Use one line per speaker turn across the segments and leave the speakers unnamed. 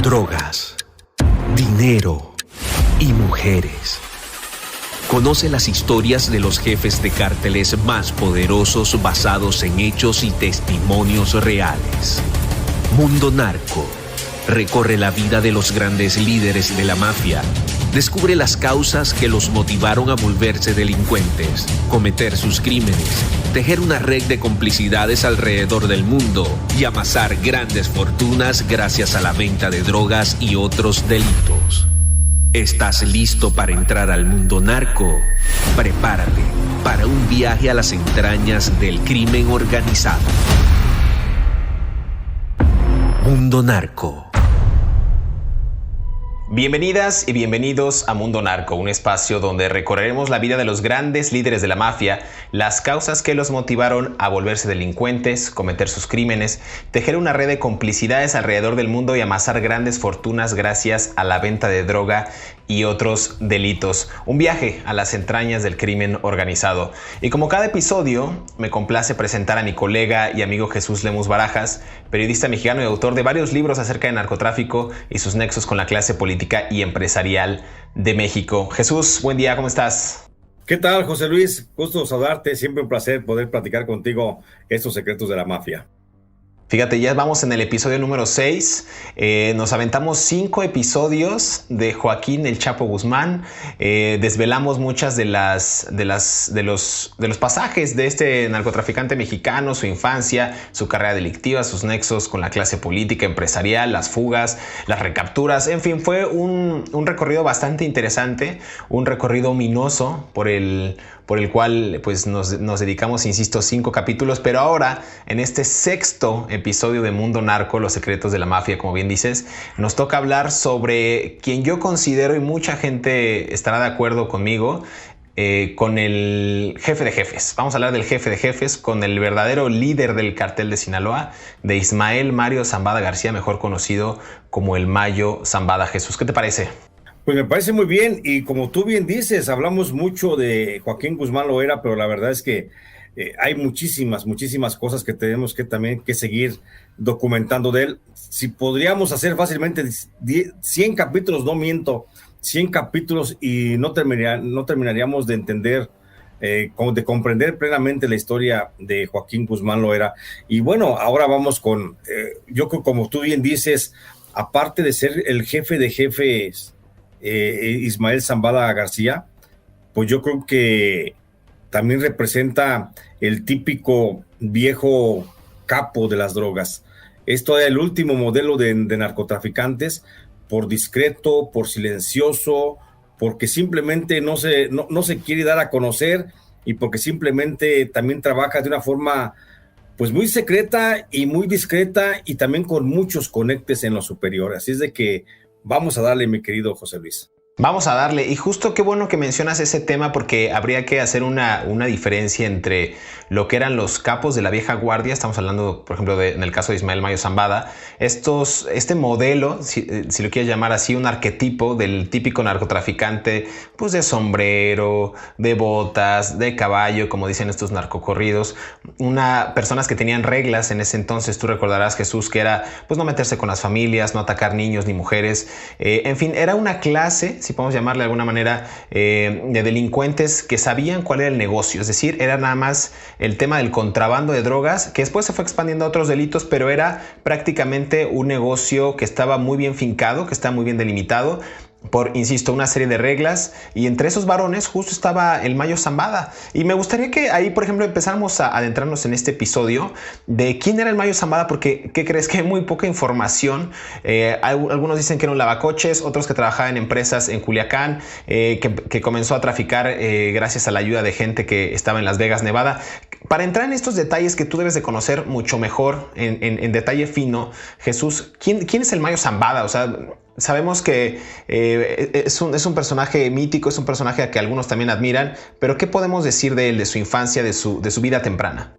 Drogas, dinero y mujeres. Conoce las historias de los jefes de cárteles más poderosos basados en hechos y testimonios reales. Mundo Narco. Recorre la vida de los grandes líderes de la mafia. Descubre las causas que los motivaron a volverse delincuentes, cometer sus crímenes, tejer una red de complicidades alrededor del mundo y amasar grandes fortunas gracias a la venta de drogas y otros delitos. ¿Estás listo para entrar al mundo narco? Prepárate para un viaje a las entrañas del crimen organizado. Mundo Narco.
Bienvenidas y bienvenidos a Mundo Narco, un espacio donde recorreremos la vida de los grandes líderes de la mafia, las causas que los motivaron a volverse delincuentes, cometer sus crímenes, tejer una red de complicidades alrededor del mundo y amasar grandes fortunas gracias a la venta de droga y otros delitos. Un viaje a las entrañas del crimen organizado. Y como cada episodio, me complace presentar a mi colega y amigo Jesús Lemus Barajas, periodista mexicano y autor de varios libros acerca de narcotráfico y sus nexos con la clase política y empresarial de México. Jesús, buen día, ¿cómo estás?
¿Qué tal, José Luis? Gusto saludarte, siempre un placer poder platicar contigo estos secretos de la mafia.
Fíjate, ya vamos en el episodio número 6. Nos aventamos 5 episodios de Joaquín El Chapo Guzmán. Desvelamos muchas de los pasajes de este narcotraficante mexicano, su infancia, su carrera delictiva, sus nexos con la clase política, empresarial, las fugas, las recapturas. En fin, fue un recorrido bastante interesante, un recorrido ominoso por el cual pues, nos dedicamos, insisto, 5 capítulos. Pero ahora, en este sexto episodio de Mundo Narco, los secretos de la mafia, como bien dices, nos toca hablar sobre quien yo considero, y mucha gente estará de acuerdo conmigo, con el jefe de jefes. Vamos a hablar del jefe de jefes, con el verdadero líder del cartel de Sinaloa, de Ismael Mario Zambada García, mejor conocido como el Mayo Zambada. Jesús, ¿qué te parece?
Pues me parece muy bien, y como tú bien dices, hablamos mucho de Joaquín Guzmán Loera, pero la verdad es que hay muchísimas cosas que tenemos que también que seguir documentando de él. Si podríamos hacer fácilmente 100 capítulos, no miento, 100 capítulos y no terminaríamos de entender, de comprender plenamente la historia de Joaquín Guzmán Loera. Y bueno, ahora vamos con, yo creo, como tú bien dices, aparte de ser el jefe de jefes, Ismael Zambada García, pues yo creo que también representa el típico viejo capo de las drogas. Esto es el último modelo de narcotraficantes, por discreto, por silencioso, porque simplemente no se quiere dar a conocer y porque simplemente también trabaja de una forma pues muy secreta y muy discreta y también con muchos conectes en lo superior. Así es de que vamos a darle, mi querido José Luis.
Vamos a darle, y justo qué bueno que mencionas ese tema, porque habría que hacer una diferencia entre lo que eran los capos de la vieja guardia. Estamos hablando, por ejemplo, en el caso de Ismael Mayo Zambada, este modelo, si lo quieres llamar así, un arquetipo del típico narcotraficante, pues de sombrero, de botas, de caballo, como dicen estos narcocorridos, personas que tenían reglas en ese entonces. Tú recordarás, Jesús, que era pues no meterse con las familias, no atacar niños ni mujeres, en fin, era una clase, si podemos llamarle de alguna manera, de delincuentes que sabían cuál era el negocio. Es decir, era nada más el tema del contrabando de drogas, que después se fue expandiendo a otros delitos, pero era prácticamente un negocio que estaba muy bien fincado, que estaba muy bien delimitado por, insisto, una serie de reglas, y entre esos varones justo estaba el Mayo Zambada. Y me gustaría que ahí, por ejemplo, empezáramos a adentrarnos en este episodio de quién era el Mayo Zambada, porque ¿qué crees? Que hay muy poca información. Algunos dicen que era un lavacoches, otros que trabajaba en empresas en Culiacán, que comenzó a traficar gracias a la ayuda de gente que estaba en Las Vegas, Nevada. Para entrar en estos detalles que tú debes de conocer mucho mejor, en detalle fino, Jesús, ¿quién es el Mayo Zambada? O sea, sabemos que es un personaje mítico, es un personaje a que algunos también admiran, pero ¿qué podemos decir de él, de su infancia, de su vida temprana?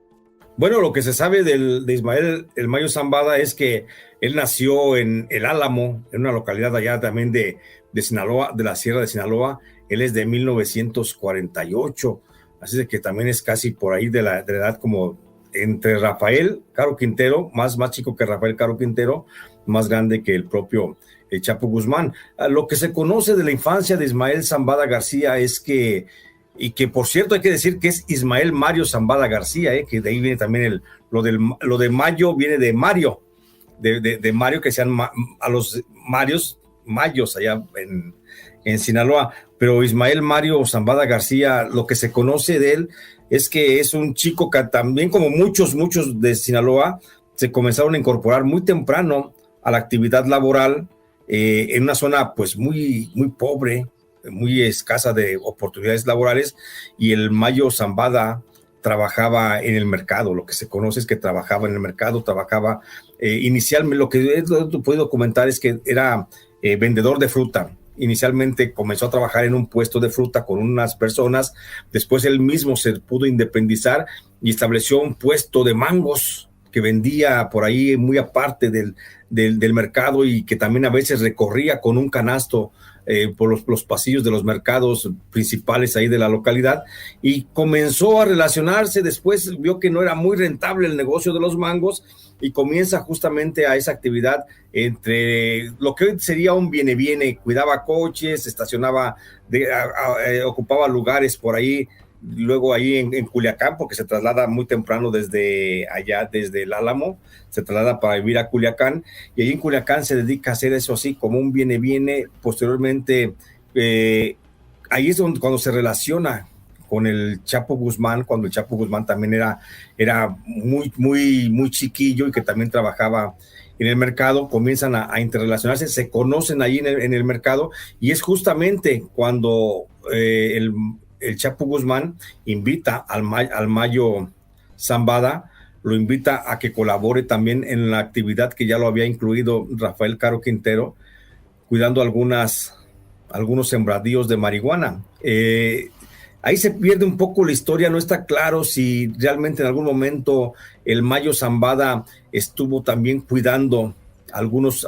Bueno, lo que se sabe de Ismael el Mayo Zambada es que él nació en El Álamo, en una localidad allá también de Sinaloa, de la Sierra de Sinaloa. Él es de 1948, así de que también es casi por ahí de la edad como entre Rafael Caro Quintero, más chico que Rafael Caro Quintero, más grande que el propio Chapo Guzmán. Lo que se conoce de la infancia de Ismael Zambada García es que, y que por cierto hay que decir que es Ismael Mario Zambada García, que de ahí viene también lo de Mayo, viene de Mario, de Mario, que sean a los Mayos allá en Sinaloa, pero Ismael Mario Zambada García, lo que se conoce de él es que es un chico que también, como muchos de Sinaloa, se comenzaron a incorporar muy temprano a la actividad laboral en una zona pues muy pobre, muy escasa de oportunidades laborales, y el Mayo Zambada trabajaba en el mercado. Lo que se conoce es que trabajaba en el mercado, inicialmente, lo que he podido comentar es que era vendedor de fruta. Inicialmente comenzó a trabajar en un puesto de fruta con unas personas, después él mismo se pudo independizar y estableció un puesto de mangos que vendía por ahí muy aparte del mercado, y que también a veces recorría con un canasto por los pasillos de los mercados principales ahí de la localidad, y comenzó a relacionarse. Después vio que no era muy rentable el negocio de los mangos y comienza justamente a esa actividad entre lo que hoy sería un viene-viene. Cuidaba coches, estacionaba, ocupaba lugares por ahí, luego ahí en Culiacán, porque se traslada muy temprano desde allá, desde el Álamo, se traslada para vivir a Culiacán, y ahí en Culiacán se dedica a hacer eso así, como un viene-viene. Posteriormente, ahí es cuando se relaciona con el Chapo Guzmán, cuando el Chapo Guzmán también era muy chiquillo y que también trabajaba en el mercado. Comienzan a interrelacionarse, se conocen ahí en el mercado, y es justamente cuando el Chapo Guzmán invita al Mayo Zambada, lo invita a que colabore también en la actividad que ya lo había incluido Rafael Caro Quintero, cuidando algunos sembradíos de marihuana. Ahí se pierde un poco la historia, no está claro si realmente en algún momento el Mayo Zambada estuvo también cuidando algunos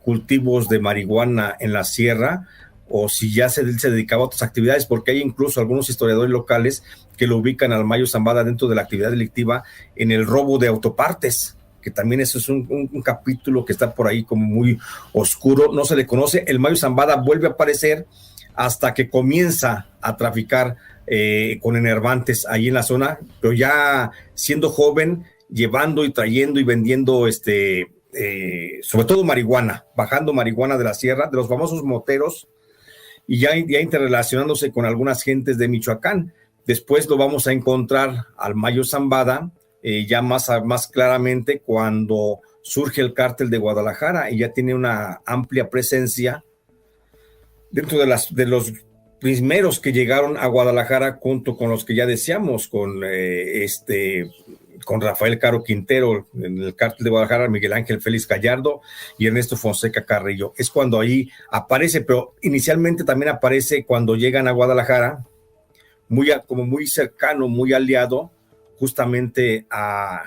cultivos de marihuana en la sierra, o si ya se dedicaba a otras actividades, porque hay incluso algunos historiadores locales que lo ubican al Mayo Zambada dentro de la actividad delictiva en el robo de autopartes, que también eso es un capítulo que está por ahí como muy oscuro, no se le conoce. El Mayo Zambada vuelve a aparecer hasta que comienza a traficar con enervantes ahí en la zona, pero ya siendo joven, llevando y trayendo y vendiendo sobre todo marihuana, bajando marihuana de la sierra, de los famosos moteros, y ya interrelacionándose con algunas gentes de Michoacán. Después lo vamos a encontrar al Mayo Zambada ya más claramente cuando surge el cártel de Guadalajara, y ya tiene una amplia presencia dentro de los primeros que llegaron a Guadalajara, junto con los que ya decíamos, con Rafael Caro Quintero en el cártel de Guadalajara, Miguel Ángel Félix Gallardo y Ernesto Fonseca Carrillo. Es cuando ahí aparece, pero inicialmente también aparece cuando llegan a Guadalajara, como muy cercano, muy aliado justamente a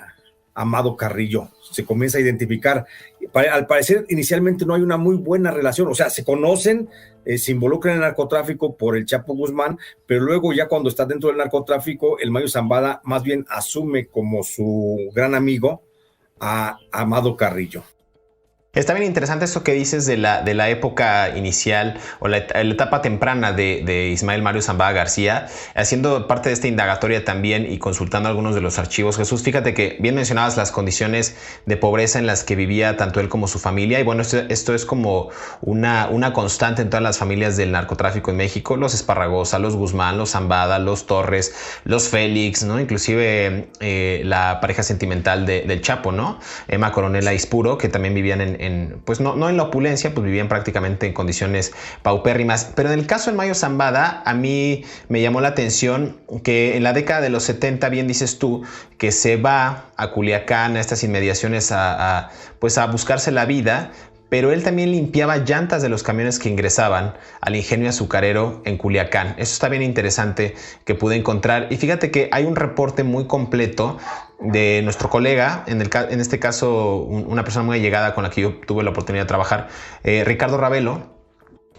Amado Carrillo. Se comienza a identificar. Al parecer, inicialmente no hay una muy buena relación, o sea, se conocen, se involucran en el narcotráfico por el Chapo Guzmán, pero luego ya cuando está dentro del narcotráfico, el Mayo Zambada más bien asume como su gran amigo a Amado Carrillo.
Está bien interesante esto que dices de la época inicial o la etapa temprana de Ismael Mario Zambada García, haciendo parte de esta indagatoria también y consultando algunos de los archivos. Jesús, fíjate que bien mencionabas las condiciones de pobreza en las que vivía tanto él como su familia, y bueno, esto es como una constante en todas las familias del narcotráfico en México: los Esparragosa, los Guzmán, los Zambada, los Torres, los Félix, ¿no? Inclusive la pareja sentimental del Chapo, ¿no? Emma Coronel Aispuro, que también vivían pues no en la opulencia, pues vivían prácticamente en condiciones paupérrimas. Pero en el caso del Mayo Zambada, a mí me llamó la atención que en la década de los 70, bien dices tú, que se va a Culiacán, a estas inmediaciones, pues a buscarse la vida, pero él también limpiaba llantas de los camiones que ingresaban al ingenio azucarero en Culiacán. Eso está bien interesante que pude encontrar. Y fíjate que hay un reporte muy completo de nuestro colega, en este caso una persona muy allegada con la que yo tuve la oportunidad de trabajar, Ricardo Ravelo,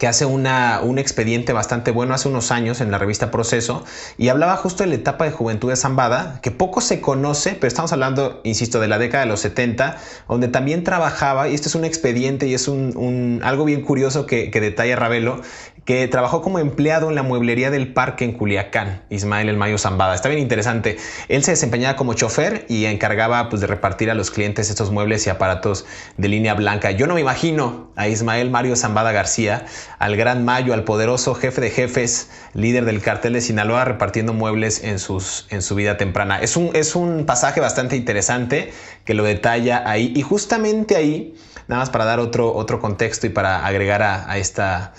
que hace un expediente bastante bueno hace unos años en la revista Proceso, y hablaba justo de la etapa de juventud de Zambada, que poco se conoce, pero estamos hablando, insisto, de la década de los 70, donde también trabajaba, y este es un expediente y es algo bien curioso que detalla Ravelo, que trabajó como empleado en la mueblería del Parque en Culiacán, Ismael El Mayo Zambada. Está bien interesante. Él se desempeñaba como chofer y encargaba pues de repartir a los clientes estos muebles y aparatos de línea blanca. Yo no me imagino a Ismael Mario Zambada García, al gran Mayo, al poderoso jefe de jefes, líder del cartel de Sinaloa, repartiendo muebles en su vida temprana. Es un pasaje bastante interesante que lo detalla ahí, y justamente ahí, nada más para dar otro contexto y para agregar a esta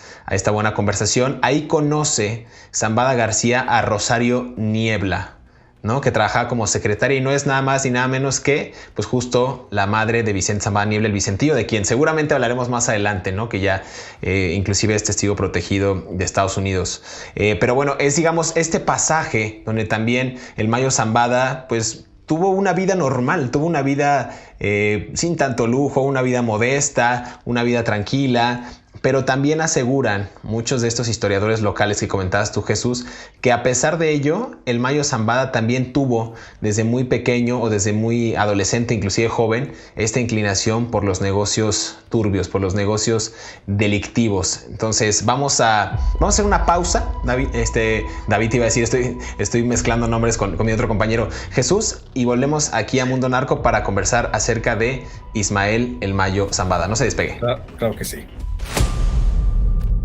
buena conversación, ahí conoce Zambada García a Rosario Niebla, ¿no? Que trabajaba como secretaria, y no es nada más ni nada menos que pues justo la madre de Vicente Zambada Niebla, el Vicentillo, de quien seguramente hablaremos más adelante, ¿no? Que ya inclusive es testigo protegido de Estados Unidos. Pero bueno, es digamos este pasaje donde también el Mayo Zambada pues tuvo una vida normal, tuvo una vida sin tanto lujo, una vida modesta, una vida tranquila. Pero también aseguran muchos de estos historiadores locales que comentabas tú, Jesús, que a pesar de ello, el Mayo Zambada también tuvo desde muy pequeño o desde muy adolescente, inclusive joven, esta inclinación por los negocios turbios, por los negocios delictivos. Entonces vamos a hacer una pausa. David te iba a decir, estoy mezclando nombres con mi otro compañero Jesús, y volvemos aquí a Mundo Narco para conversar acerca de Ismael El Mayo Zambada. No se despegue.
Claro que sí.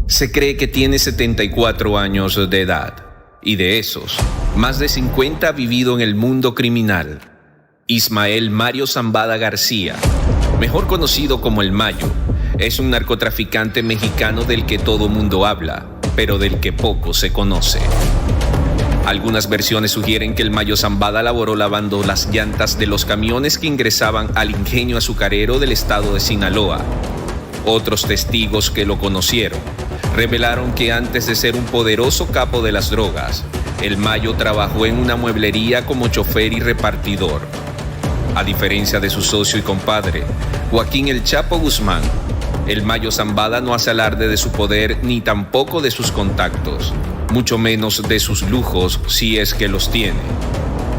Se cree que tiene 74 años de edad, y de esos, más de 50 ha vivido en el mundo criminal. Ismael Mario Zambada García, mejor conocido como El Mayo, es un narcotraficante mexicano del que todo mundo habla, pero del que poco se conoce. Algunas versiones sugieren que el Mayo Zambada laboró lavando las llantas de los camiones que ingresaban al ingenio azucarero del estado de Sinaloa. Otros testigos que lo conocieron revelaron que antes de ser un poderoso capo de las drogas, el Mayo trabajó en una mueblería como chofer y repartidor. A diferencia de su socio y compadre, Joaquín El Chapo Guzmán, el Mayo Zambada no hace alarde de su poder ni tampoco de sus contactos, mucho menos de sus lujos si es que los tiene.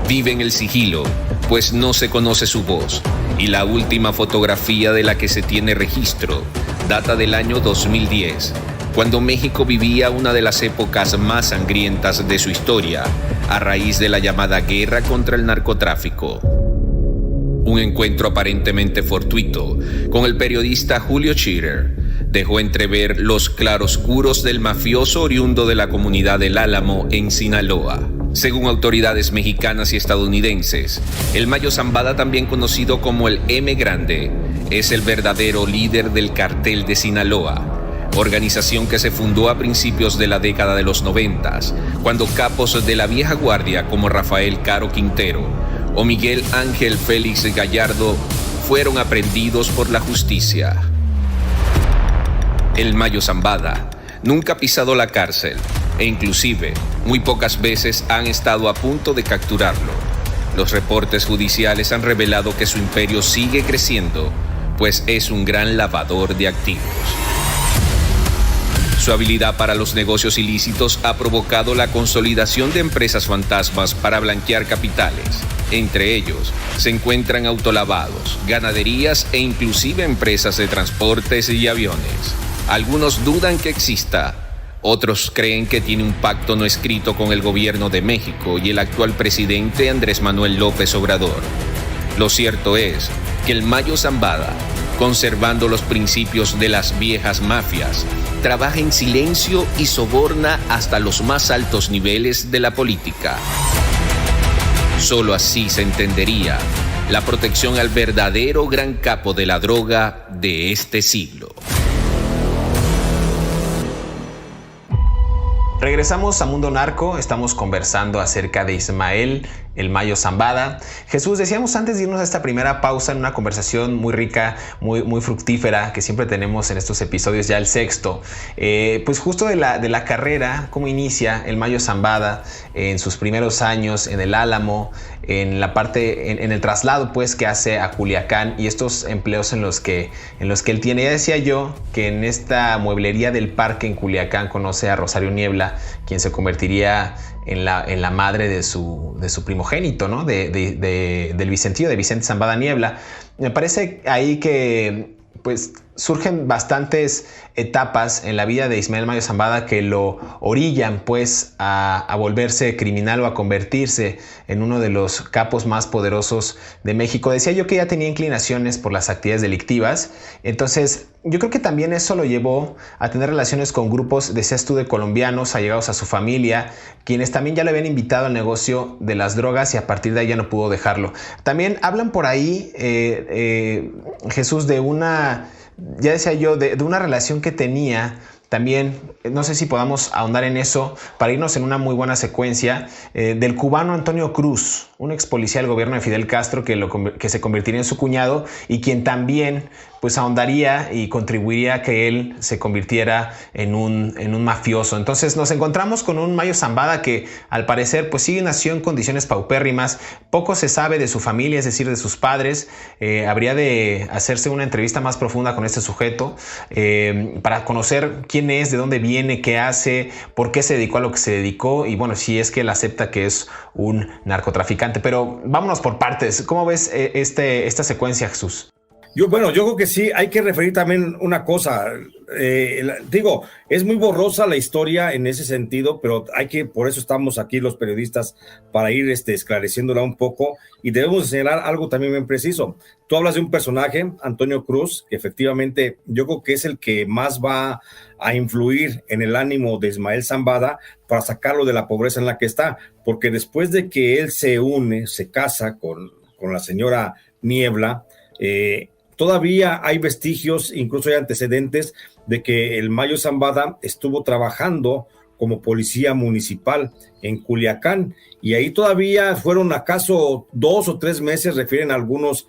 Vive en el sigilo, pues no se conoce su voz, y la última fotografía de la que se tiene registro data del año 2010, cuando México vivía una de las épocas más sangrientas de su historia, a raíz de la llamada guerra contra el narcotráfico. Un encuentro aparentemente fortuito con el periodista Julio Scherer dejó entrever los claroscuros del mafioso oriundo de la comunidad del Álamo en Sinaloa. Según autoridades mexicanas y estadounidenses, el Mayo Zambada, también conocido como el M Grande, es el verdadero líder del cartel de Sinaloa, organización que se fundó a principios de la década de los 90, cuando capos de la vieja guardia como Rafael Caro Quintero o Miguel Ángel Félix Gallardo fueron aprehendidos por la justicia. El Mayo Zambada nunca ha pisado la cárcel, e inclusive muy pocas veces han estado a punto de capturarlo. Los reportes judiciales han revelado que su imperio sigue creciendo, pues es un gran lavador de activos. Su habilidad para los negocios ilícitos ha provocado la consolidación de empresas fantasmas para blanquear capitales. Entre ellos se encuentran autolavados, ganaderías e inclusive empresas de transportes y aviones. Algunos dudan que exista, otros creen que tiene un pacto no escrito con el gobierno de México y el actual presidente Andrés Manuel López Obrador. Lo cierto es que el Mayo Zambada, conservando los principios de las viejas mafias, trabaja en silencio y soborna hasta los más altos niveles de la política. Solo así se entendería la protección al verdadero gran capo de la droga de este siglo.
Regresamos a Mundo Narco, estamos conversando acerca de Ismael el Mayo Zambada. Jesús, decíamos antes de irnos a esta primera pausa en una conversación muy rica, muy fructífera que siempre tenemos en estos episodios, ya el sexto, pues justo de la carrera, cómo inicia el Mayo Zambada en sus primeros años en el Álamo, en la parte, en el traslado pues que hace a Culiacán y estos empleos en los que él tiene. Ya decía yo que en esta mueblería del parque en Culiacán conoce a Rosario Niebla, quien se convertiría en la madre de su primogénito, ¿no? Del Vicentillo, de Vicente Zambada Niebla. Me parece ahí que pues surgen bastantes etapas en la vida de Ismael Mayo Zambada que lo orillan pues a volverse criminal o a convertirse en uno de los capos más poderosos de México. Decía yo que ya tenía inclinaciones por las actividades delictivas, entonces yo creo que también eso lo llevó a tener relaciones con grupos, decías tú, de colombianos allegados a su familia, quienes también ya le habían invitado al negocio de las drogas y a partir de ahí ya no pudo dejarlo. También hablan por ahí, Jesús, de una, ya decía yo, de una relación que tenía también, no sé si podamos ahondar en eso para irnos en una muy buena secuencia, del cubano Antonio Cruz, un ex policía del gobierno de Fidel Castro que se convertiría en su cuñado y quien también pues ahondaría y contribuiría a que él se convirtiera en un mafioso. Entonces nos encontramos con un Mayo Zambada que al parecer pues sí nació en condiciones paupérrimas, poco se sabe de su familia, es decir, de sus padres. Habría de hacerse una entrevista más profunda con este sujeto para conocer quién es, de dónde viene, qué hace, por qué se dedicó a lo que se dedicó y bueno, si es que él acepta que es un narcotraficante. Pero vámonos por partes. ¿Cómo ves esta secuencia, Jesús?
Yo creo que sí, hay que referir también una cosa. Digo, es muy borrosa la historia en ese sentido, pero por eso estamos aquí los periodistas, para ir esclareciéndola un poco, y debemos señalar algo también bien preciso. Tú hablas de un personaje, Antonio Cruz, que efectivamente yo creo que es el que más va a influir en el ánimo de Ismael Zambada para sacarlo de la pobreza en la que está, porque después de que él se casa con la señora Niebla, todavía hay vestigios, incluso hay antecedentes de que el Mayo Zambada estuvo trabajando como policía municipal en Culiacán y ahí todavía fueron acaso 2 o 3 meses, refieren algunos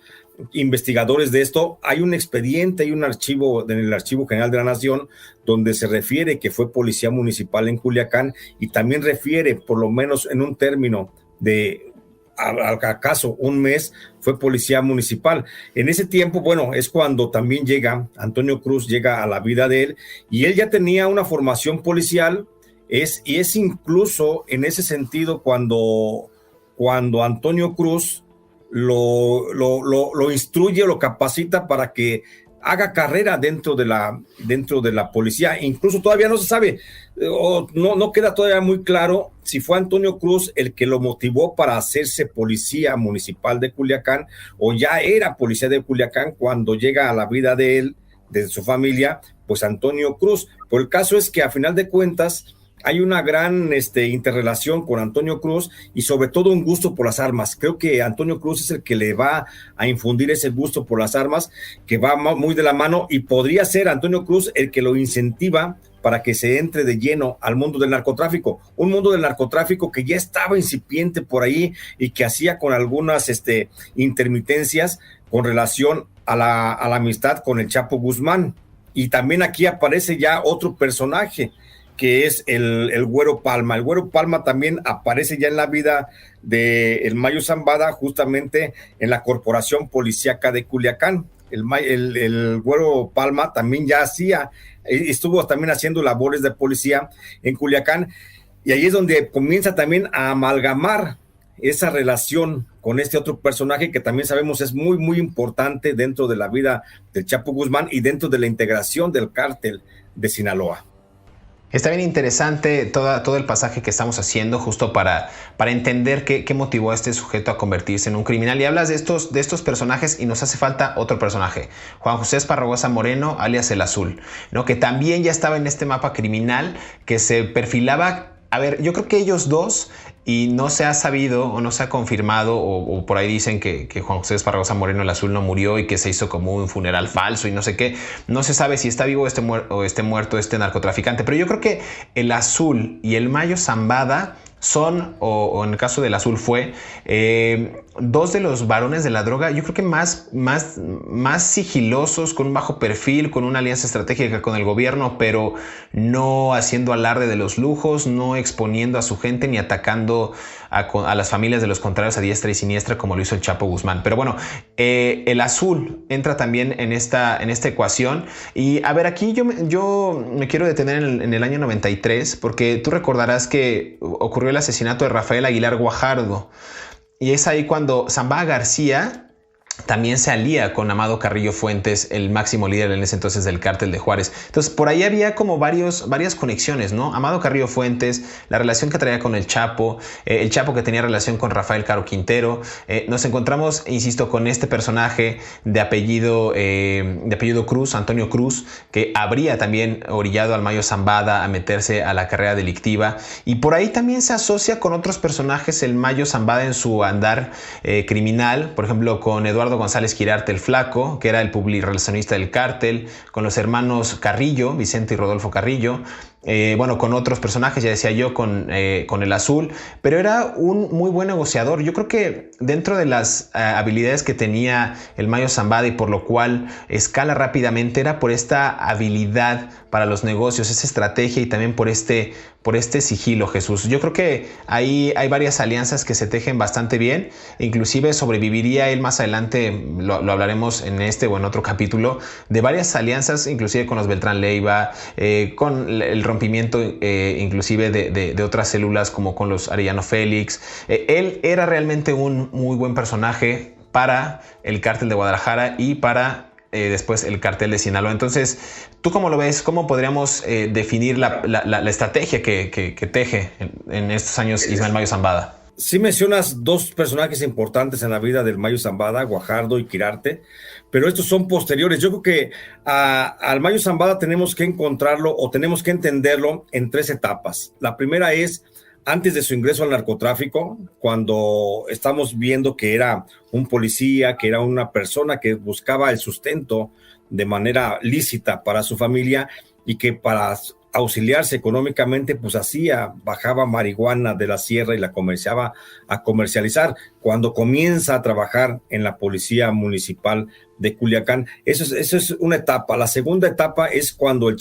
investigadores de esto. Hay un expediente, hay un archivo en el Archivo General de la Nación donde se refiere que fue policía municipal en Culiacán y también refiere, por lo menos en un término de acaso un mes, fue policía municipal. En ese tiempo, bueno, es cuando también Antonio Cruz llega a la vida de él y él ya tenía una formación policial, y es incluso en ese sentido cuando Antonio Cruz lo instruye, lo capacita para que haga carrera dentro de la policía. Incluso todavía no se sabe, no queda todavía muy claro si fue Antonio Cruz el que lo motivó para hacerse policía municipal de Culiacán o ya era policía de Culiacán cuando llega a la vida de él, de su familia, pues Antonio Cruz. Pero el caso es que a final de cuentas hay una gran interrelación con Antonio Cruz y sobre todo un gusto por las armas. Creo que Antonio Cruz es el que le va a infundir ese gusto por las armas, que va muy de la mano, y podría ser Antonio Cruz el que lo incentiva para que se entre de lleno al mundo del narcotráfico. Un mundo del narcotráfico que ya estaba incipiente por ahí y que hacía con algunas intermitencias con relación a la amistad con el Chapo Guzmán. Y también aquí aparece ya otro personaje, que es el Güero Palma. El Güero Palma también aparece ya en la vida del Mayo Zambada, justamente en la Corporación Policíaca de Culiacán. El Güero Palma también ya estuvo también haciendo labores de policía en Culiacán, y ahí es donde comienza también a amalgamar esa relación con este otro personaje que también sabemos es muy, muy importante dentro de la vida del Chapo Guzmán y dentro de la integración del cártel de Sinaloa.
Está bien interesante todo el pasaje que estamos haciendo justo para entender qué motivó a este sujeto a convertirse en un criminal. Y hablas de estos personajes y nos hace falta otro personaje, Juan José Esparragosa Moreno, alias El Azul, ¿no? Que también ya estaba en este mapa criminal, que se perfilaba. A ver, yo creo que ellos dos, y no se ha sabido o no se ha confirmado, o por ahí dicen que Juan José Esparragosa Moreno, el Azul, no murió y que se hizo como un funeral falso y no sé qué. No se sabe si está vivo o esté muerto este narcotraficante. Pero yo creo que el Azul y el Mayo Zambada o en el caso del Azul fue, dos de los varones de la droga, yo creo que más sigilosos, con un bajo perfil, con una alianza estratégica con el gobierno, pero no haciendo alarde de los lujos, no exponiendo a su gente ni atacando a las familias de los contrarios a diestra y siniestra como lo hizo el Chapo Guzmán. Pero bueno, el Azul entra también en esta ecuación. Y a ver, aquí yo me quiero detener en el año 93, porque tú recordarás que ocurrió el asesinato de Rafael Aguilar Guajardo. Y es ahí cuando Zambada García también se alía con Amado Carrillo Fuentes, el máximo líder en ese entonces del Cártel de Juárez. Entonces, por ahí había como varias conexiones, ¿no? Amado Carrillo Fuentes, la relación que traía con el Chapo que tenía relación con Rafael Caro Quintero. Nos encontramos, insisto, con este personaje de apellido Cruz, Antonio Cruz, que habría también orillado al Mayo Zambada a meterse a la carrera delictiva. Y por ahí también se asocia con otros personajes el Mayo Zambada en su andar criminal, por ejemplo, con Eduardo González Quirarte el Flaco, que era el publirelacionista del cártel, con los hermanos Carrillo, Vicente y Rodolfo Carrillo, con otros personajes, ya decía yo, con el Azul, pero era un muy buen negociador. Yo creo que dentro de las habilidades que tenía el Mayo Zambada y por lo cual escala rápidamente, era por esta habilidad para los negocios, esa estrategia y también por este sigilo, Jesús. Yo creo que ahí hay varias alianzas que se tejen bastante bien, inclusive sobreviviría él más adelante, lo hablaremos en este o en otro capítulo, de varias alianzas, inclusive con los Beltrán Leiva, con el rompimiento inclusive de otras células como con los Arellano Félix. Él era realmente un muy buen personaje para el Cártel de Guadalajara y para después el Cártel de Sinaloa. Entonces, ¿tú cómo lo ves? ¿Cómo podríamos definir la estrategia que teje en estos años Ismael Mayo Zambada?
Sí mencionas dos personajes importantes en la vida del Mayo Zambada, Guajardo y Quirarte, pero estos son posteriores. Yo creo que al Mayo Zambada tenemos que encontrarlo o tenemos que entenderlo en tres etapas. La primera es antes de su ingreso al narcotráfico, cuando estamos viendo que era un policía, que era una persona que buscaba el sustento de manera lícita para su familia y que para auxiliarse económicamente, pues bajaba marihuana de la sierra y la comenzaba a comercializar. Cuando comienza a trabajar en la policía municipal de Culiacán, eso es una etapa. La segunda etapa es cuando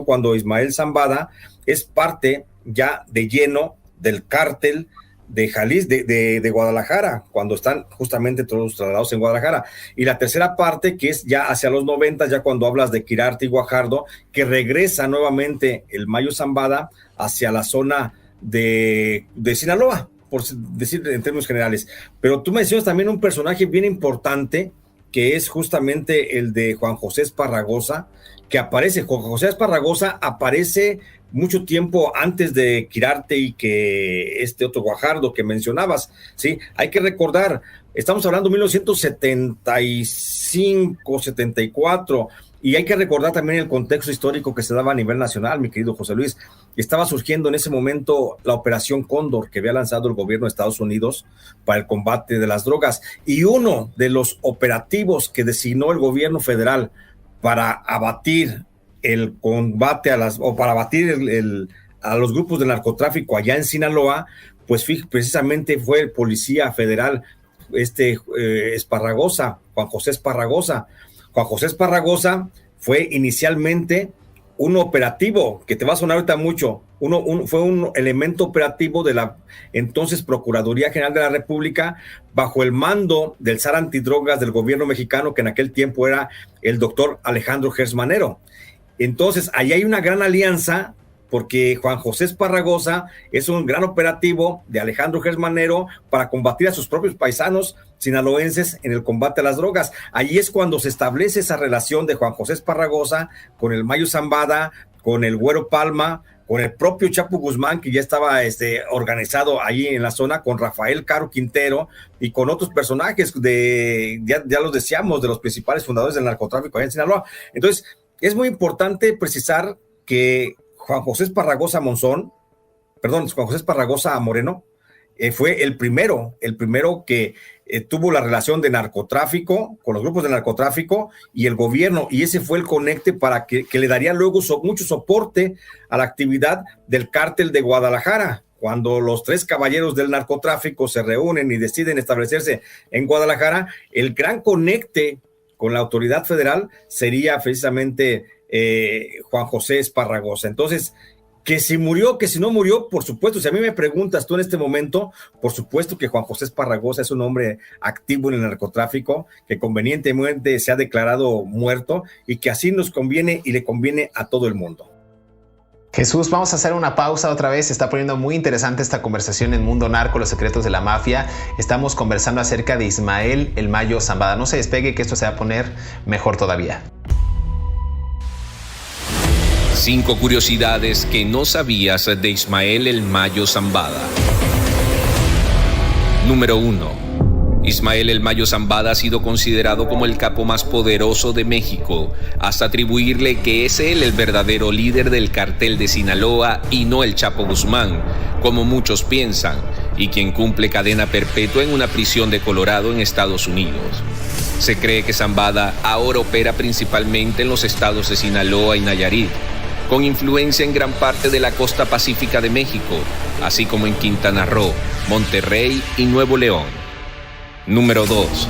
cuando Ismael Zambada es parte ya de lleno del cártel de Jalisco, de Guadalajara, cuando están justamente todos trasladados en Guadalajara. Y la tercera parte, que es ya hacia los 90, ya cuando hablas de Quirarte y Guajardo, que regresa nuevamente el Mayo Zambada hacia la zona de Sinaloa, por decir en términos generales. Pero tú mencionas también un personaje bien importante, que es justamente el de Juan José Esparragosa, que aparece. Juan José Esparragosa aparece mucho tiempo antes de Quirarte y que este otro Guajardo que mencionabas, ¿sí? Hay que recordar, estamos hablando de 1975, 74, y hay que recordar también el contexto histórico que se daba a nivel nacional, mi querido José Luis. Estaba surgiendo en ese momento la Operación Cóndor que había lanzado el gobierno de Estados Unidos para el combate de las drogas, y uno de los operativos que designó el gobierno federal para abatir el combate para abatir a los grupos de narcotráfico allá en Sinaloa, pues precisamente fue el policía federal Esparragosa, Juan José Esparragosa. Juan José Esparragosa fue inicialmente un operativo, que te va a sonar ahorita mucho, fue un elemento operativo de la entonces Procuraduría General de la República, bajo el mando del zar antidrogas del gobierno mexicano, que en aquel tiempo era el doctor Alejandro Gertz Manero. Entonces, ahí hay una gran alianza, porque Juan José Esparragosa es un gran operativo de Alejandro Gertz Manero para combatir a sus propios paisanos sinaloenses en el combate a las drogas. Ahí es cuando se establece esa relación de Juan José Esparragosa con el Mayo Zambada, con el Güero Palma, con el propio Chapo Guzmán, que ya estaba organizado ahí en la zona, con Rafael Caro Quintero y con otros personajes ya los decíamos, de los principales fundadores del narcotráfico allá en Sinaloa. Entonces, es muy importante precisar que Juan José Esparragosa Moreno, fue el primero que tuvo la relación de narcotráfico con los grupos de narcotráfico y el gobierno, y ese fue el conecte para que le daría luego mucho soporte a la actividad del cártel de Guadalajara. cuando los tres caballeros del narcotráfico se reúnen y deciden establecerse en Guadalajara, el gran conecte con la autoridad federal sería precisamente Juan José Esparragosa. Entonces, que si murió, que si no murió, por supuesto, si a mí me preguntas tú en este momento, por supuesto que Juan José Esparragosa es un hombre activo en el narcotráfico, que convenientemente se ha declarado muerto y que así nos conviene y le conviene a todo el mundo.
Jesús, vamos a hacer una pausa otra vez. Se está poniendo muy interesante esta conversación en Mundo Narco, los secretos de la mafia. Estamos conversando acerca de Ismael El Mayo Zambada. No se despegue, que esto se va a poner mejor todavía.
5 curiosidades que no sabías de Ismael El Mayo Zambada. Número 1. Ismael El Mayo Zambada ha sido considerado como el capo más poderoso de México, hasta atribuirle que es él el verdadero líder del cartel de Sinaloa y no el Chapo Guzmán, como muchos piensan, y quien cumple cadena perpetua en una prisión de Colorado en Estados Unidos. Se cree que Zambada ahora opera principalmente en los estados de Sinaloa y Nayarit, con influencia en gran parte de la costa pacífica de México, así como en Quintana Roo, Monterrey y Nuevo León. Número 2.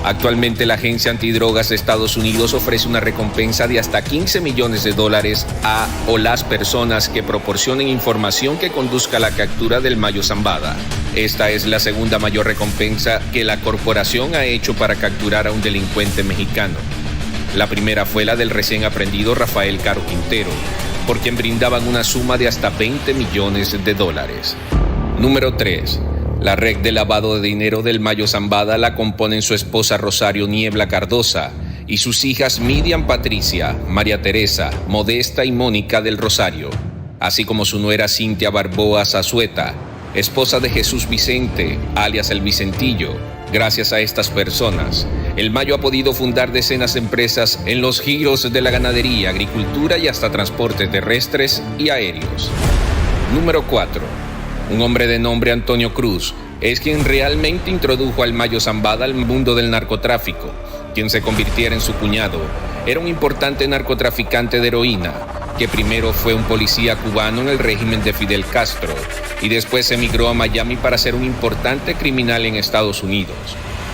Actualmente la Agencia Antidrogas de Estados Unidos ofrece una recompensa de hasta $15 millones a o las personas que proporcionen información que conduzca a la captura del Mayo Zambada. Esta es la segunda mayor recompensa que la corporación ha hecho para capturar a un delincuente mexicano. La primera fue la del recién aprendido Rafael Caro Quintero, por quien brindaban una suma de hasta $20 millones. Número 3. La red de lavado de dinero del Mayo Zambada la componen su esposa Rosario Niebla Cardosa y sus hijas Miriam Patricia, María Teresa, Modesta y Mónica del Rosario, así como su nuera Cintia Barboa Zazueta, esposa de Jesús Vicente, alias El Vicentillo. Gracias a estas personas, el Mayo ha podido fundar decenas de empresas en los giros de la ganadería, agricultura y hasta transportes terrestres y aéreos. Número 4. Un hombre de nombre Antonio Cruz es quien realmente introdujo al Mayo Zambada al mundo del narcotráfico, quien se convirtiera en su cuñado. Era un importante narcotraficante de heroína, que primero fue un policía cubano en el régimen de Fidel Castro y después emigró a Miami para ser un importante criminal en Estados Unidos.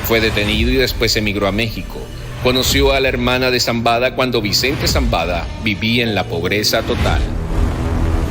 Fue detenido y después emigró a México. Conoció a la hermana de Zambada cuando Vicente Zambada vivía en la pobreza total.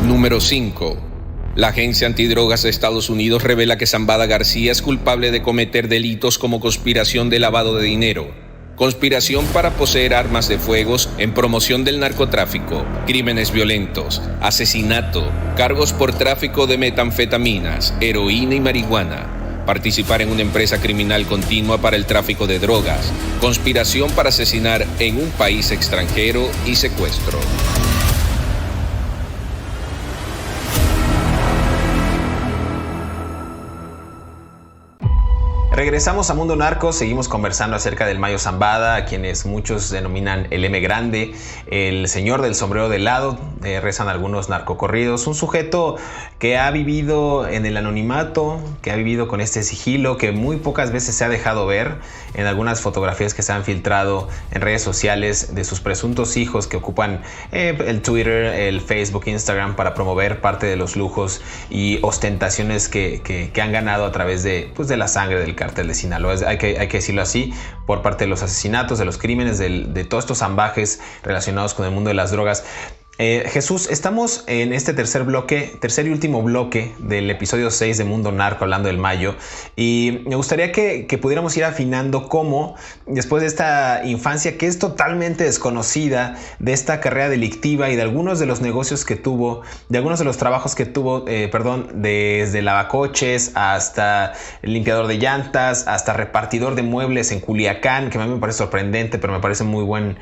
Número 5. La Agencia Antidrogas de Estados Unidos revela que Zambada García es culpable de cometer delitos como conspiración de lavado de dinero, conspiración para poseer armas de fuego en promoción del narcotráfico, crímenes violentos, asesinato, cargos por tráfico de metanfetaminas, heroína y marihuana, participar en una empresa criminal continua para el tráfico de drogas, conspiración para asesinar en un país extranjero y secuestro.
Regresamos a Mundo Narco, seguimos conversando acerca del Mayo Zambada, a quienes muchos denominan el M Grande, el señor del sombrero de lado, rezan algunos narcocorridos, un sujeto que ha vivido en el anonimato, que ha vivido con este sigilo, que muy pocas veces se ha dejado ver en algunas fotografías que se han filtrado en redes sociales de sus presuntos hijos que ocupan el Twitter, el Facebook, Instagram para promover parte de los lujos y ostentaciones que han ganado a través de la sangre del cartel de Sinaloa. Hay que decirlo así, por parte de los asesinatos, de los crímenes, de todos estos ambajes relacionados con el mundo de las drogas. Jesús, estamos en este tercer y último bloque del episodio 6 de Mundo Narco, hablando del Mayo, y me gustaría que pudiéramos ir afinando cómo, después de esta infancia que es totalmente desconocida, de esta carrera delictiva y de algunos de los negocios que tuvo, de algunos de los trabajos que tuvo, desde lavacoches hasta limpiador de llantas, hasta repartidor de muebles en Culiacán, que a mí me parece sorprendente, pero me parece muy buen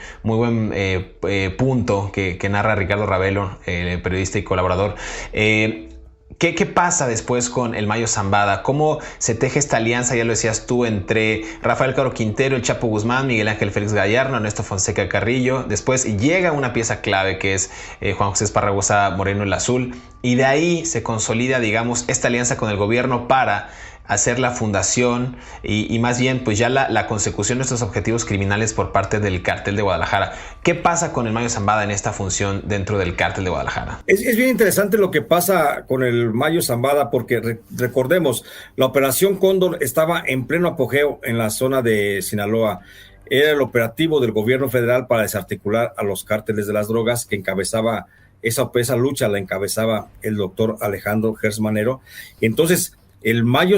punto que narra Ricardo Ravelo, periodista y colaborador. ¿Qué pasa después con el Mayo Zambada? ¿Cómo se teje esta alianza, ya lo decías tú, entre Rafael Caro Quintero, el Chapo Guzmán, Miguel Ángel Félix Gallardo, Ernesto Fonseca Carrillo? Después llega una pieza clave que es Juan José Esparragosa Moreno el Azul, y de ahí se consolida, digamos, esta alianza con el gobierno para hacer la fundación y más bien pues ya la consecución de estos objetivos criminales por parte del Cártel de Guadalajara. ¿Qué pasa con el Mayo Zambada en esta función dentro del Cártel de Guadalajara?
Es bien interesante lo que pasa con el Mayo Zambada, porque recordemos, la Operación Cóndor estaba en pleno apogeo en la zona de Sinaloa. Era el operativo del gobierno federal para desarticular a los cárteles de las drogas, que encabezaba esa lucha, la encabezaba el doctor Alejandro Gertz Manero. Entonces, el Juan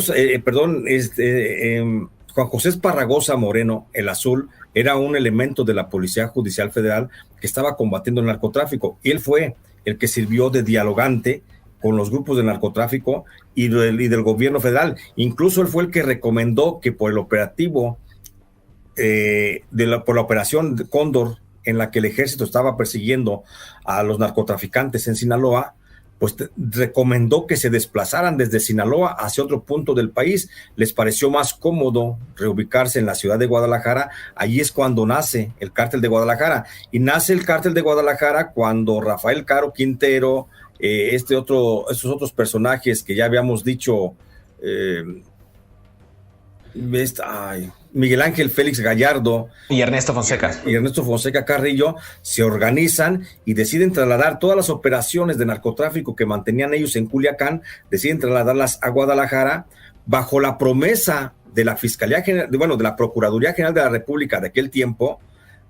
José Esparragosa Moreno, el Azul, era un elemento de la Policía Judicial Federal que estaba combatiendo el narcotráfico, y él fue el que sirvió de dialogante con los grupos de narcotráfico y del gobierno federal. Incluso él fue el que recomendó que por el operativo por la Operación Cóndor, en la que el ejército estaba persiguiendo a los narcotraficantes en Sinaloa, pues recomendó que se desplazaran desde Sinaloa hacia otro punto del país. Les pareció más cómodo reubicarse en la ciudad de Guadalajara. Allí es cuando nace el Cártel de Guadalajara. Y nace el Cártel de Guadalajara cuando Rafael Caro Quintero, estos otros personajes que ya habíamos dicho, Miguel Ángel Félix Gallardo
y Ernesto Fonseca
Carrillo, se organizan y deciden trasladar todas las operaciones de narcotráfico que mantenían ellos en Culiacán, deciden trasladarlas a Guadalajara bajo la promesa de la Fiscalía General, de la Procuraduría General de la República de aquel tiempo,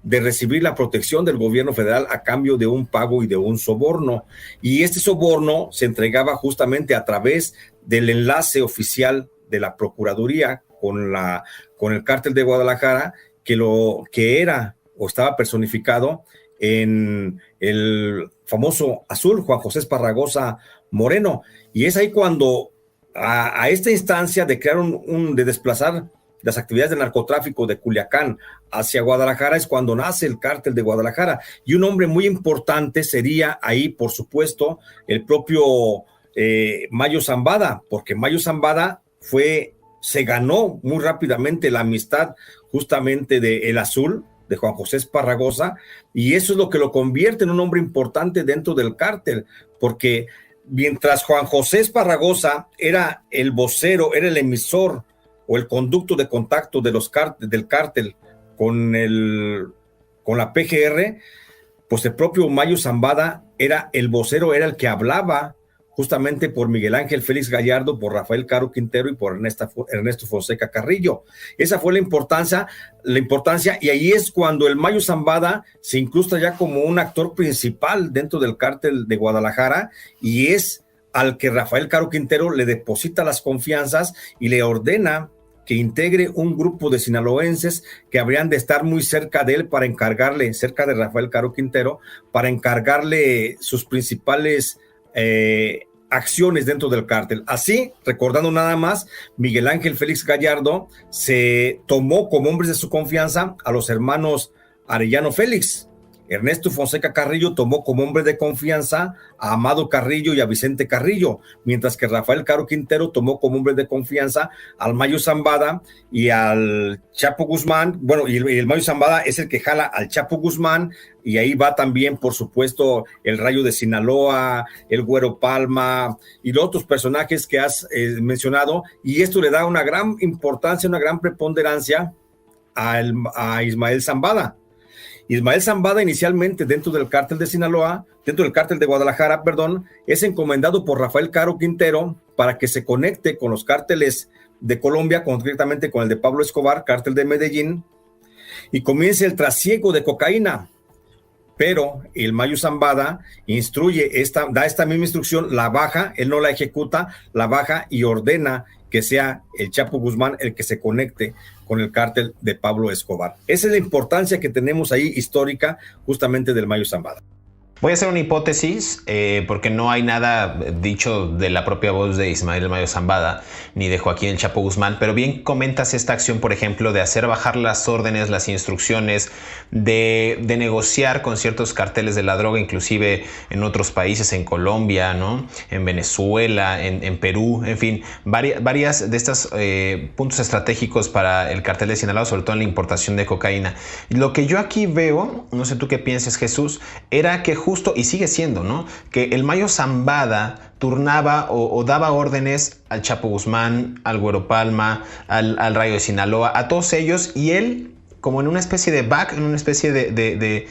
de recibir la protección del gobierno federal a cambio de un pago y de un soborno. Y este soborno se entregaba justamente a través del enlace oficial de la Procuraduría con el Cártel de Guadalajara, que era o estaba personificado en el famoso Azul, Juan José Esparragosa Moreno. Y es ahí cuando a esta instancia de de desplazar las actividades de narcotráfico de Culiacán hacia Guadalajara, es cuando nace el Cártel de Guadalajara. Y un hombre muy importante sería ahí, por supuesto, el propio Mayo Zambada, porque Mayo Zambada se ganó muy rápidamente la amistad justamente de El Azul, de Juan José Esparragosa, y eso es lo que lo convierte en un hombre importante dentro del cártel, porque mientras Juan José Esparragosa era el vocero, era el emisor o el conducto de contacto del cártel con la PGR, pues el propio Mayo Zambada era el vocero, era el que hablaba justamente por Miguel Ángel Félix Gallardo, por Rafael Caro Quintero y por Ernesto Fonseca Carrillo. Esa fue la importancia, y ahí es cuando el Mayo Zambada se incrusta ya como un actor principal dentro del Cártel de Guadalajara, y es al que Rafael Caro Quintero le deposita las confianzas y le ordena que integre un grupo de sinaloenses que habrían de estar muy cerca de él cerca de Rafael Caro Quintero, para encargarle sus principales acciones dentro del cártel. Así, recordando nada más, Miguel Ángel Félix Gallardo se tomó como hombres de su confianza a los hermanos Arellano Félix. Ernesto Fonseca Carrillo tomó como hombre de confianza a Amado Carrillo y a Vicente Carrillo, mientras que Rafael Caro Quintero tomó como hombre de confianza al Mayo Zambada y al Chapo Guzmán. Bueno, y el Mayo Zambada es el que jala al Chapo Guzmán, y ahí va también, por supuesto, el Rayo de Sinaloa, el Güero Palma y los otros personajes que has mencionado, y esto le da una gran importancia, una gran preponderancia a Ismael Zambada. Ismael Zambada, inicialmente dentro del Cártel de Sinaloa, dentro del Cártel de Guadalajara, es encomendado por Rafael Caro Quintero para que se conecte con los cárteles de Colombia, concretamente con el de Pablo Escobar, Cártel de Medellín, y comience el trasiego de cocaína. Pero el Mayo Zambada da esta misma instrucción, la baja, él no la ejecuta, la baja y ordena que sea el Chapo Guzmán el que se conecte con el cártel de Pablo Escobar. Esa es la importancia que tenemos ahí histórica justamente del Mayo Zambada.
Voy a hacer una hipótesis porque no hay nada dicho de la propia voz de Ismael Mayo Zambada ni de Joaquín el Chapo Guzmán, pero bien comentas esta acción, por ejemplo, de hacer bajar las órdenes, las instrucciones, de negociar con ciertos carteles de la droga, inclusive en otros países, en Colombia, ¿no? En Venezuela, en Perú, en fin, varias de estos puntos estratégicos para el cartel de Sinaloa, sobre todo en la importación de cocaína. Lo que yo aquí veo, no sé tú qué piensas, Jesús, era que justo, y sigue siendo, ¿no? Que el Mayo Zambada turnaba o daba órdenes al Chapo Guzmán, al Güero Palma, al Rayo de Sinaloa, a todos ellos, y él, como en una especie de back, en una especie de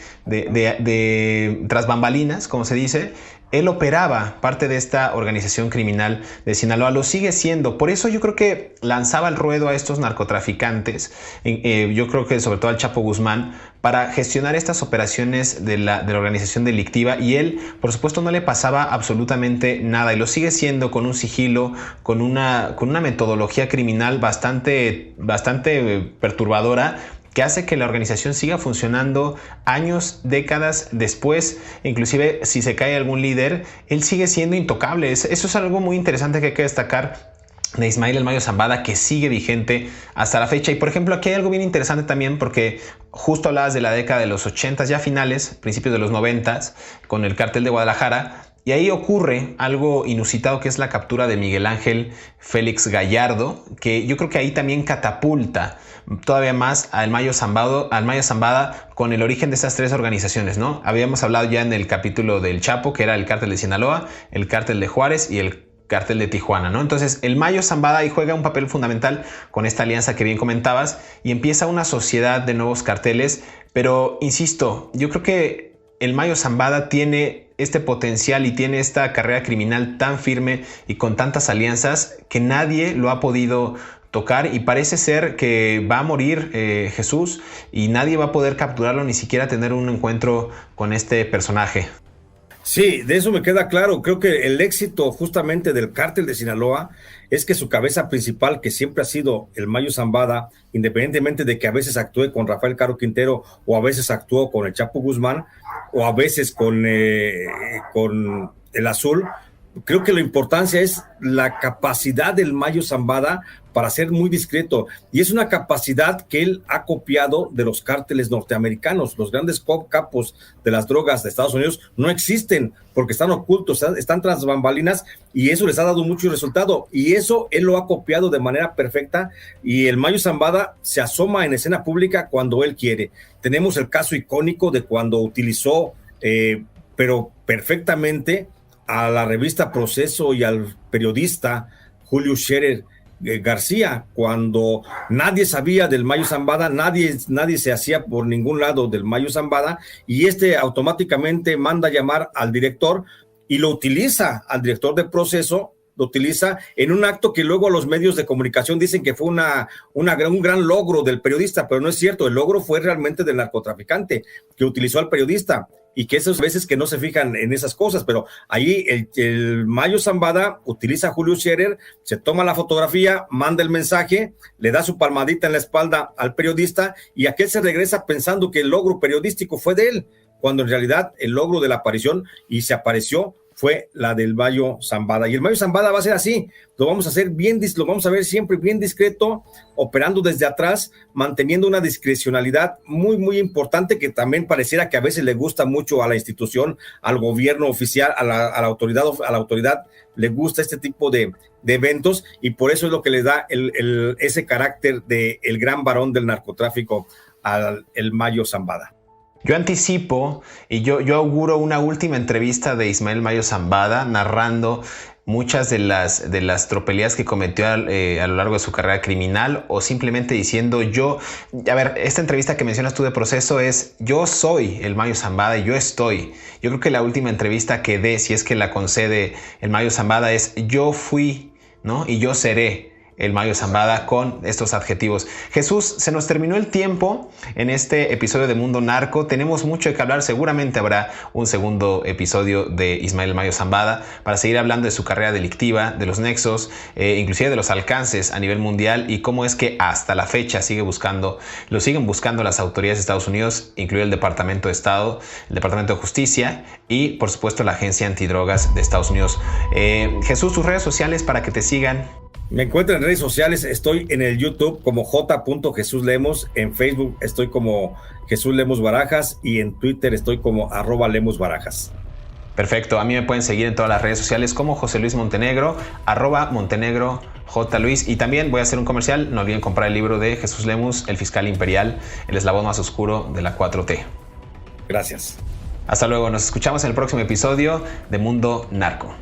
tras bambalinas, como se dice, él operaba parte de esta organización criminal de Sinaloa, lo sigue siendo. Por eso yo creo que lanzaba al ruedo a estos narcotraficantes, yo creo que sobre todo al Chapo Guzmán, para gestionar estas operaciones de la organización delictiva, y él, por supuesto, no le pasaba absolutamente nada, y lo sigue siendo con un sigilo, con una metodología criminal bastante perturbadora, que hace que la organización siga funcionando años, décadas después. Inclusive si se cae algún líder, él sigue siendo intocable. Eso es algo muy interesante que hay que destacar de Ismael El Mayo Zambada, que sigue vigente hasta la fecha. Y por ejemplo, aquí hay algo bien interesante también, porque justo hablabas de la década de los 80s, ya finales, principios de los 90s, con el Cártel de Guadalajara. Y ahí ocurre algo inusitado, que es la captura de Miguel Ángel Félix Gallardo, que yo creo que ahí también catapulta todavía más al Mayo Zambada con el origen de estas tres organizaciones, ¿no? Habíamos hablado ya en el capítulo del Chapo, que era el Cártel de Sinaloa, el Cártel de Juárez y el Cártel de Tijuana, ¿no? Entonces el Mayo Zambada ahí juega un papel fundamental con esta alianza que bien comentabas, y empieza una sociedad de nuevos carteles. Pero insisto, yo creo que el Mayo Zambada tiene este potencial y tiene esta carrera criminal tan firme y con tantas alianzas que nadie lo ha podido tocar, y parece ser que va a morir Jesús, y nadie va a poder capturarlo, ni siquiera tener un encuentro con este personaje.
Sí, de eso me queda claro. Creo que el éxito justamente del Cártel de Sinaloa es que su cabeza principal, que siempre ha sido el Mayo Zambada, independientemente de que a veces actúe con Rafael Caro Quintero, o a veces actuó con el Chapo Guzmán, o a veces con el Azul, creo que la importancia es la capacidad del Mayo Zambada para ser muy discreto, y es una capacidad que él ha copiado de los cárteles norteamericanos. Los grandes capos de las drogas de Estados Unidos no existen porque están ocultos, están tras bambalinas, y eso les ha dado mucho resultado, y eso él lo ha copiado de manera perfecta, y el Mayo Zambada se asoma en escena pública cuando él quiere. Tenemos el caso icónico de cuando utilizó, pero perfectamente, a la revista Proceso y al periodista Julio Scherer García, cuando nadie sabía del Mayo Zambada, nadie se hacía por ningún lado del Mayo Zambada, y automáticamente manda llamar al director y lo utiliza, al director de Proceso, lo utiliza en un acto que luego los medios de comunicación dicen que fue un gran logro del periodista, pero no es cierto. El logro fue realmente del narcotraficante, que utilizó al periodista, y que esas veces que no se fijan en esas cosas, pero ahí el Mayo Zambada utiliza a Julio Scherer, se toma la fotografía, manda el mensaje, le da su palmadita en la espalda al periodista, y aquel se regresa pensando que el logro periodístico fue de él, cuando en realidad el logro de la aparición, y se apareció, fue la del Mayo Zambada. Y el Mayo Zambada va a ser así, lo vamos a ver siempre bien discreto, operando desde atrás, manteniendo una discrecionalidad muy, muy importante, que también pareciera que a veces le gusta mucho a la institución, al gobierno oficial, a la autoridad le gusta este tipo de eventos, y por eso es lo que le da ese carácter de el gran varón del narcotráfico al Mayo Zambada.
Yo anticipo y yo auguro una última entrevista de Ismael Mayo Zambada narrando muchas de las tropelías que cometió a lo largo de su carrera criminal, o simplemente diciendo esta entrevista que mencionas tú de Proceso es: yo soy el Mayo Zambada y yo estoy. Yo creo que la última entrevista que dé, si es que la concede el Mayo Zambada, es: yo fui, ¿no? Y yo seré el Mayo Zambada, con estos adjetivos. Jesús, se nos terminó el tiempo en este episodio de Mundo Narco. Tenemos mucho de qué hablar. Seguramente habrá un segundo episodio de Ismael Mayo Zambada para seguir hablando de su carrera delictiva, de los nexos, inclusive de los alcances a nivel mundial, y cómo es que hasta la fecha lo siguen buscando las autoridades de Estados Unidos, incluido el Departamento de Estado, el Departamento de Justicia y, por supuesto, la Agencia Antidrogas de Estados Unidos. Jesús, tus redes sociales para que te sigan.
Me encuentro en redes sociales, estoy en el YouTube como j.jesuslemos, en Facebook estoy como Jesús Lemos Barajas, y en Twitter estoy como @Lemos Barajas.
Perfecto, a mí me pueden seguir en todas las redes sociales como José Luis Montenegro, @Montenegro J. Luis, y también voy a hacer un comercial: no olviden comprar el libro de Jesús Lemus, El Fiscal Imperial, el eslabón más oscuro de la 4T.
Gracias.
Hasta luego, nos escuchamos en el próximo episodio de Mundo Narco.